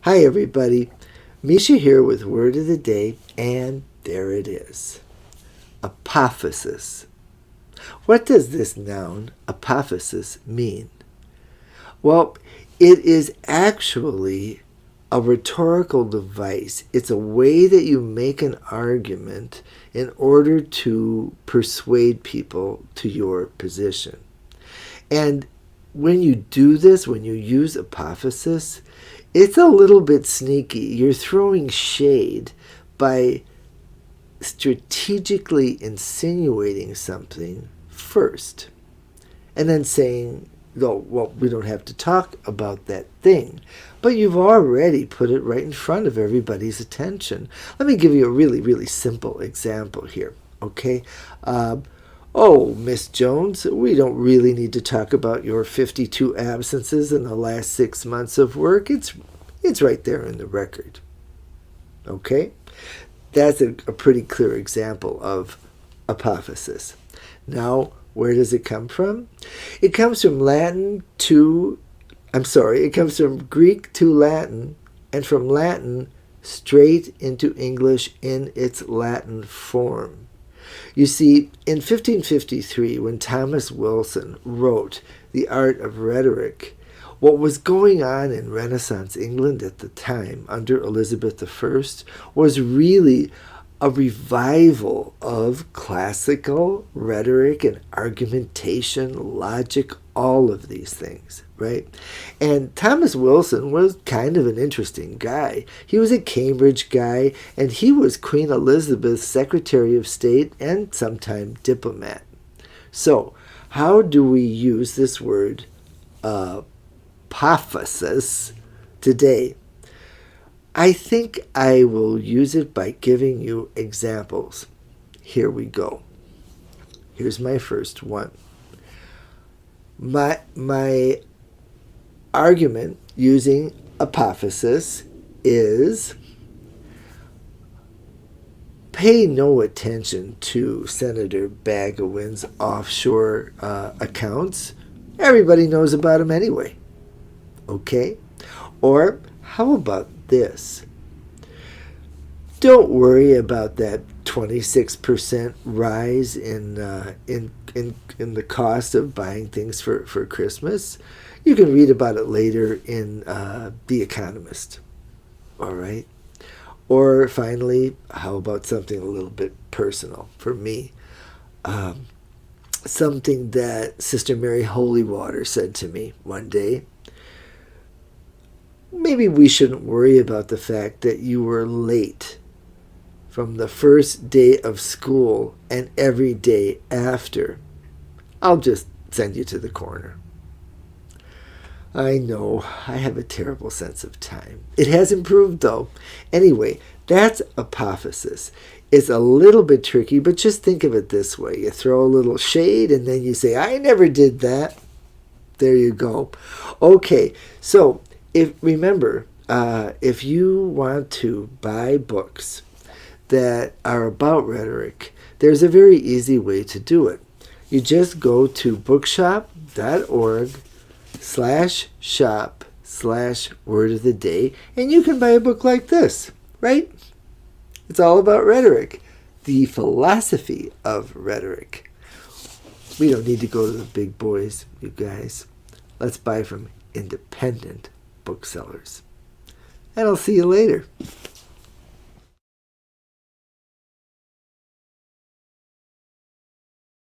Hi everybody, Mischa here with Word of the Day, and there it is. Apophasis. What does this noun, apophasis, mean? Well, it is actually a rhetorical device. It's a way that you make an argument in order to persuade people to your position. And when you do this, when you use apophasis, it's a little bit sneaky. You're throwing shade by strategically insinuating something first and then saying, oh, well, we don't have to talk about that thing. But you've already put it right in front of everybody's attention. Let me give you a really, really simple example here, okay? Oh, Miss Jones, we don't really need to talk about your 52 absences in the last 6 months of work. It's right there in the record. Okay? That's a pretty clear example of apophasis. Now, where does it come from? It comes from it comes from Greek to Latin, and from Latin straight into English in its Latin form. You see, in 1553, when Thomas Wilson wrote The Art of Rhetoric, what was going on in Renaissance England at the time, under Elizabeth I, was really a revival of classical rhetoric and argumentation, logic, all of these things, right? And Thomas Wilson was kind of an interesting guy. He was a Cambridge guy, and he was Queen Elizabeth's Secretary of State and sometime diplomat. So, how do we use this word apophasis today? I think I will use it by giving you examples. Here we go. Here's my first one. My argument using apophasis is pay no attention to Senator Bagawin's offshore accounts. Everybody knows about him anyway. Okay? Or how about this? Don't worry about that 26% rise in the cost of buying things for Christmas. You can read about it later in The Economist. All right? Or finally, how about something a little bit personal for me? Something that Sister Mary Holywater said to me one day. Maybe we shouldn't worry about the fact that you were late from the first day of school and every day after. I'll just send you to the corner. I know, I have a terrible sense of time. It has improved, though. Anyway, that's apophasis. It's a little bit tricky, but just think of it this way. You throw a little shade, and then you say, I never did that. There you go. Okay, so remember, if you want to buy books that are about rhetoric, there's a very easy way to do it. You just go to bookshop.org/shop/word of the day, and you can buy a book like this, right? It's all about rhetoric, the philosophy of rhetoric. We don't need to go to the big boys, you guys. Let's buy from independent booksellers. And I'll see you later.